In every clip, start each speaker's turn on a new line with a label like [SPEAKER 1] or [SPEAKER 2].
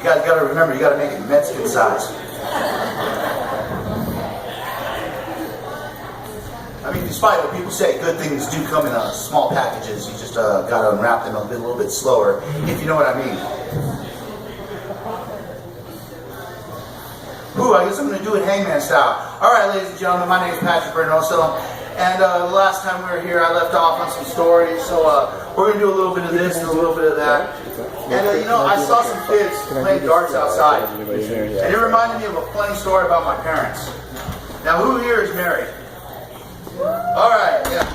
[SPEAKER 1] You guys got to remember, you got to make it Mexican size. I mean, despite what people say, good things do come in small packages. You just got to unwrap them a little bit slower, if you know what I mean. Ooh, I guess I'm going to do it hangman style. All right, ladies and gentlemen, my name is Patrick Bernoso, and the last time we were here, I left off on some stories, so we're going to do a little bit of this and a little bit of that. And, you know, I saw some kids playing darts outside, and it reminded me of a funny story about my parents. Now, who here is married? All right, yeah.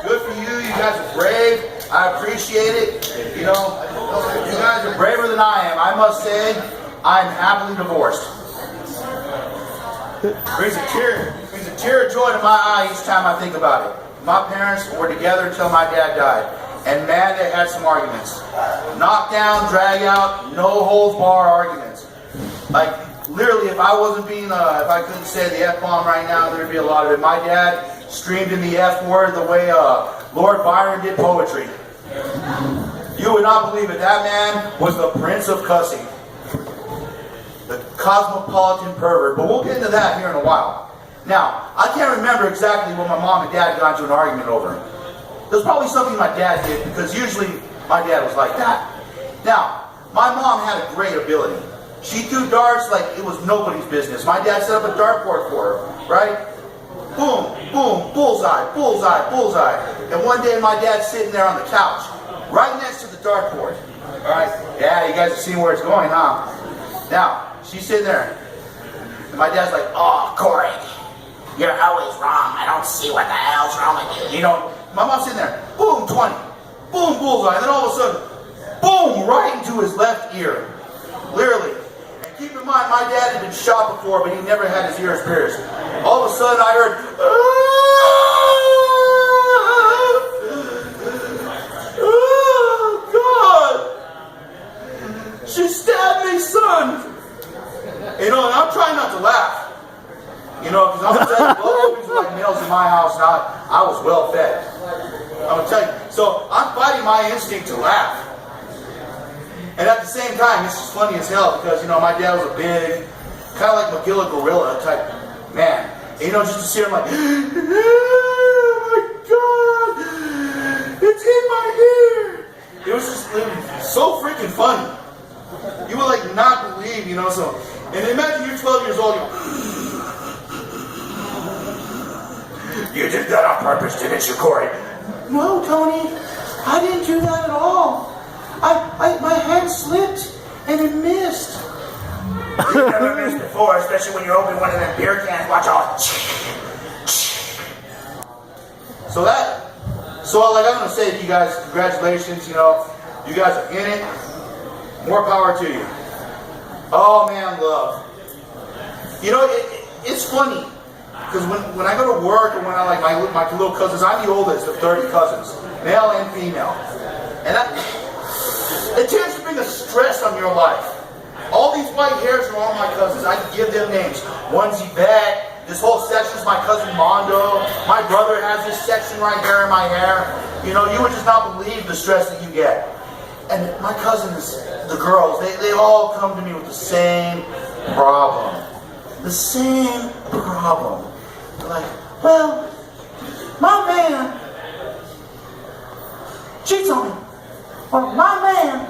[SPEAKER 1] Good for you. You guys are brave. I appreciate it. You know, you guys are braver than I am. I must say, I'm happily divorced. Brings a tear of joy to my eye each time I think about it. My parents were together until my dad died. And man, they had some arguments. Knockdown, drag out, no holds bar arguments. Like, literally, if I wasn't being, if I couldn't say the F-bomb right now, there'd be a lot of it. My dad streamed in the F word the way Lord Byron did poetry. You would not believe it. That man was the prince of cussing. The cosmopolitan pervert. But we'll get into that here in a while. Now, I can't remember exactly what my mom and dad got into an argument over. It was probably something my dad did, because usually my dad was like that. Now, my mom had a great ability. She threw darts like it was nobody's business. My dad set up a dartboard for her, right? Boom, boom, bullseye, bullseye, bullseye. And one day my dad's sitting there on the couch, right next to the dartboard. All right? Yeah, you guys have seen where it's going, huh? Now, she's sitting there. And my dad's like, "Oh, Corey, you're always wrong. I don't see what the hell's wrong with you." You know, my mom's sitting there. Boom, 20. Boom, bullseye. And then all of a sudden, boom, right into his left ear. Literally. And keep in mind, my dad had been shot before, but he never had his ears pierced. All of a sudden, I heard, "Oh, God! She stabbed me, son!" You know, and I'm trying not to laugh. You know, because I'm going to tell you, blood openings were like nails in my house, and I was well fed. I'm going to tell you. So I'm fighting my instinct to laugh. And at the same time, this is funny as hell, because, you know, my dad was a big, kind of like Magilla Gorilla type man. And, you know, just to see him like, "Oh my God, it's in my ear." It was just so freaking funny. You would like not believe, you know, so, and imagine you're 12 years old, "You did that on purpose, didn't you, Corey?" "No, Tony, I didn't do that at all. My hand slipped and it missed." "You never missed before, especially when you open one of them beer cans. Watch out." So like I'm gonna say to you guys, congratulations. You know, you guys are in it. More power to you. Oh man, love. You know, it's funny. Because when I go to work and when I like my little cousins, I'm the oldest of 30 cousins, male and female. And it tends to bring a stress on your life. All these white hairs are all my cousins. I can give them names. One's Yvette. This whole section is my cousin Mondo. My brother has this section right here in my hair. You know, you would just not believe the stress that you get. And my cousins, the girls, they all come to me with the same problem. The same problem. They're like, "Well, my man cheats on me. Or my man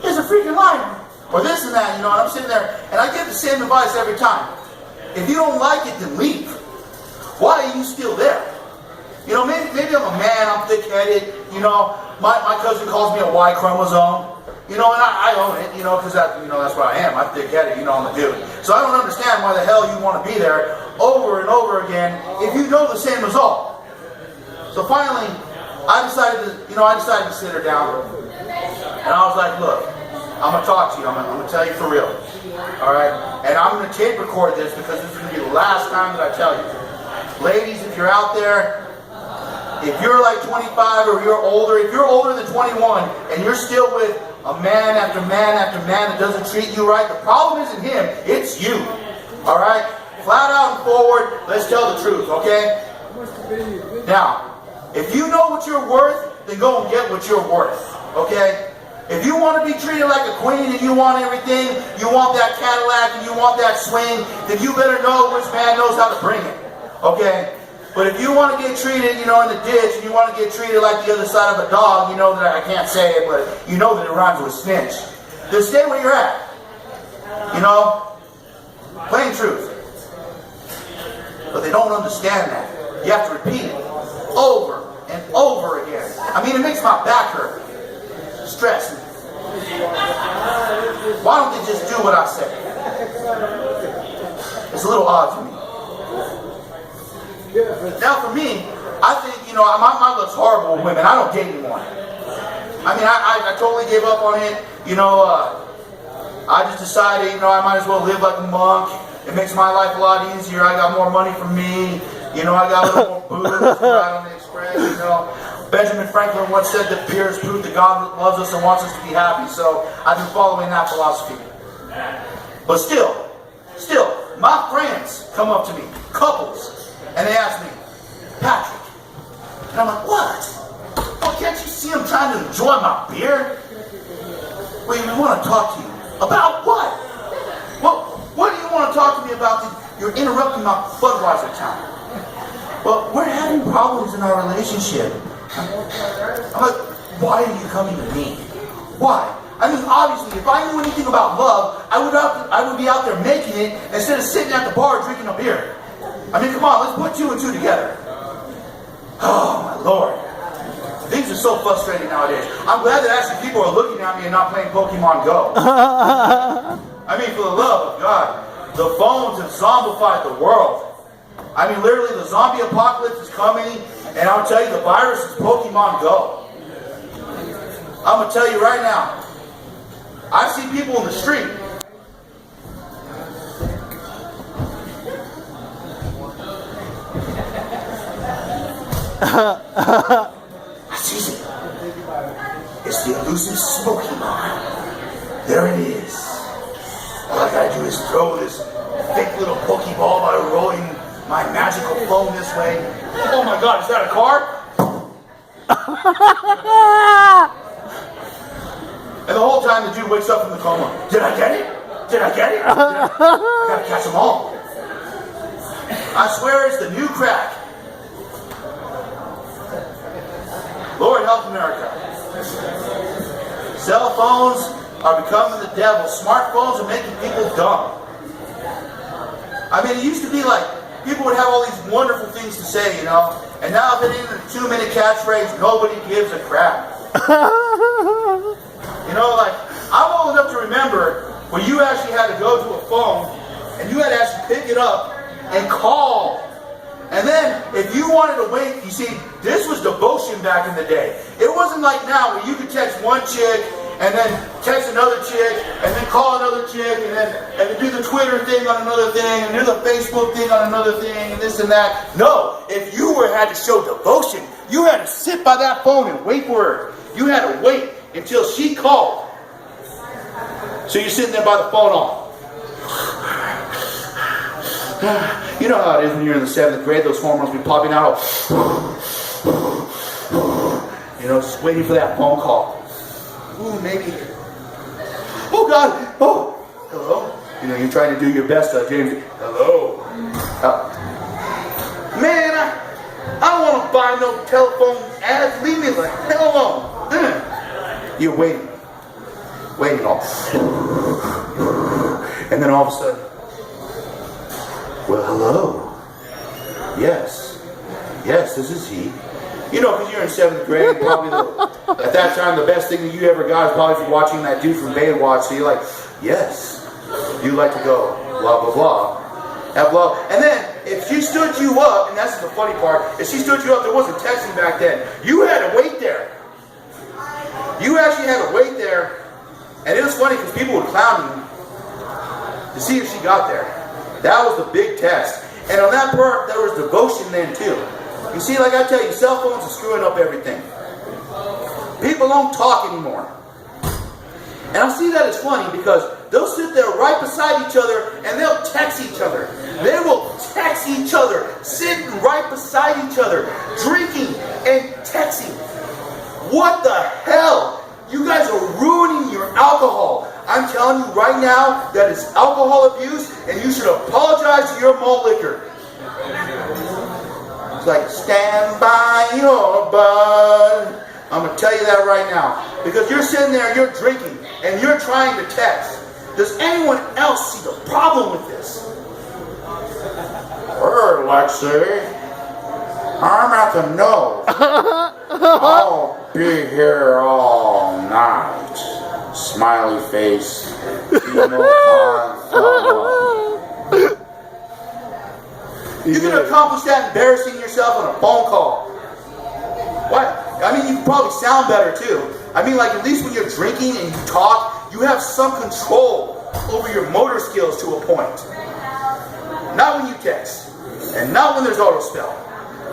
[SPEAKER 1] is a freaking liar." Or this and that, you know, and I'm sitting there, and I give the same advice every time. If you don't like it, then leave. Why are you still there? You know, maybe I'm a man, I'm thick-headed, you know, my cousin calls me a Y chromosome. You know, and I own it, you know, because that's what I am. I'm thick-headed, you know, I'm a dude. So I don't understand why the hell you want to be there over and over again if you know the same result. So finally, I decided to sit her down. And I was like, "Look, I'm going to talk to you. I'm going to tell you for real. All right? And I'm going to tape record this because this is going to be the last time that I tell you. Ladies, if you're out there, if you're like 25 or you're older, if you're older than 21 and you're still with a man after man after man that doesn't treat you right, the problem isn't him, it's you. All right? Flat out and forward, let's tell the truth, okay? Now, if you know what you're worth, then go and get what you're worth, okay? If you want to be treated like a queen and you want everything, you want that Cadillac and you want that swing, then you better know which man knows how to bring it. Okay? But if you want to get treated, in the ditch, and you want to get treated like the other side of a dog, you know that I can't say it, but you know that it rhymes with snitch. Then stay where you're at. Plain truth. But they don't understand that. You have to repeat it over and over again. I mean, it makes my back hurt. Stress me. Why don't they just do what I say? It's a little odd to me. Now for me, I think, my life's horrible with women. I don't date anymore. I mean, I totally gave up on it. I just decided, I might as well live like a monk. It makes my life a lot easier. I got more money for me. I got a little more booze right on the express, Benjamin Franklin once said that beer is proof that God loves us and wants us to be happy. So I've been following that philosophy. But still, my friends come up to me, couples, and they ask me, Patrick. And I'm like, what? Well, can't you see I'm trying to enjoy my beer? We want to talk to you. About what? Well, what do you want to talk to me about? You're interrupting my Budweiser time. Well, we're having problems in our relationship. I'm like, why are you coming to me? Why? I mean, obviously, if I knew anything about love, I would be out there making it instead of sitting at the bar drinking a beer. I mean, come on, let's put 2 and 2 together. Oh, my Lord. Things are so frustrating nowadays. I'm glad that actually people are looking at me and not playing Pokemon Go. I mean, for the love of God, the phones have zombified the world. I mean, literally, the zombie apocalypse is coming, and I'll tell you, the virus is Pokemon Go. I'm going to tell you right now, I see people in the street. I see it. It's the elusive Pokemon. There it is. All I gotta do is throw this fake little Pokeball by rolling my magical phone this way. Oh my God, is that a car? And the whole time the dude wakes up from the coma. Did I get it? Did I get it? I gotta catch them all. I swear it's the new crack. Lord help America. Cell phones are becoming the devil. Smartphones are making people dumb. I mean, it used to be like people would have all these wonderful things to say, and now if it ain't a 2-minute catchphrase, nobody gives a crap. I'm old enough to remember when you actually had to go to a phone and you had to actually pick it up and call. And then, if you wanted to wait, you see, this was devotion back in the day. It wasn't like now where you could text one chick and then text another chick and then call another chick and then do the Twitter thing on another thing and do the Facebook thing on another thing and this and that. No, if you had to show devotion, you had to sit by that phone and wait for her. You had to wait until she called. So you're sitting there by the phone all. You know how it is when you're in the 7th grade, those hormones be popping out. Just waiting for that phone call. Ooh, maybe. Oh, God. Oh, hello. You're trying to do your best, James. Hello. Man, I don't want to buy no telephone ads. Leave me the hell alone. You're waiting. Waiting all. And then all of a sudden, well, hello. Yes, this is he. Because you're in 7th grade, probably at that time the best thing that you ever got is probably from watching that dude from Baywatch. So you're like, yes, you like to go, blah, blah, blah. Blah. And then, if she stood you up, and that's the funny part, if she stood you up, there wasn't texting back then. You had to wait there. You actually had to wait there. And it was funny because people would clown you to see if she got there. That was the big test. And on that part, there was devotion then too. You see, like I tell you, cell phones are screwing up everything. People don't talk anymore. And I see that as funny because they'll sit there right beside each other and they'll text each other. They will text each other, sitting right beside each other, drinking and texting. What the hell? You guys are ruining alcohol. I'm telling you right now, that is alcohol abuse, and you should apologize to your malt liquor. It's like, stand by your bud. I'm going to tell you that right now. Because you're sitting there, you're drinking, and you're trying to text. Does anyone else see the problem with this? Lexi, I'm at the nose. I'll be here all night. Smiley face. You can accomplish that embarrassing yourself on a phone call. What? I mean, you probably sound better too. I mean, like, at least when you're drinking and you talk, you have some control over your motor skills to a point. Not when you text. And not when there's autospell.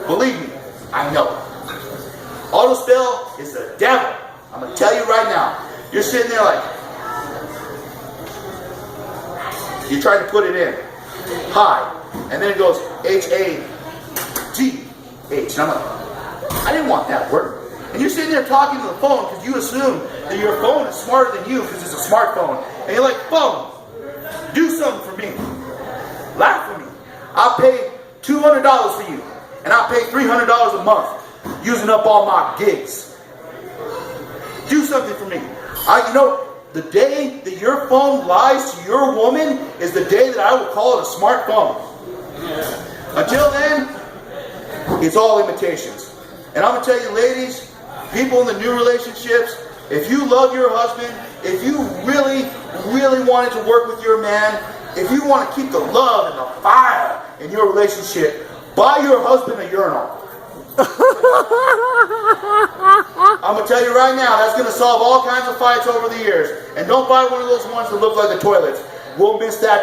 [SPEAKER 1] Believe me, I know. Autospell is the devil. I'm going to tell you right now. You're sitting there like, you try to put it in. Hi. And then it goes H-A-G-H. And I'm like, I didn't want that word. And you're sitting there talking to the phone because you assume that your phone is smarter than you because it's a smartphone. And you're like, phone, do something for me. Laugh for me. I'll pay $200 for you. And I'll pay $300 a month using up all my gigs. Do something for me. You know, the day that your phone lies to your woman is the day that I will call it a smartphone. Until then, it's all imitations. And I'm going to tell you, ladies, people in the new relationships, if you love your husband, if you really, really wanted to work with your man, if you want to keep the love and the fire in your relationship, buy your husband a urinal. I'm going to tell you right now, that's going to solve all kinds of fights over the years. And don't buy one of those ones that look like the toilets. We'll miss that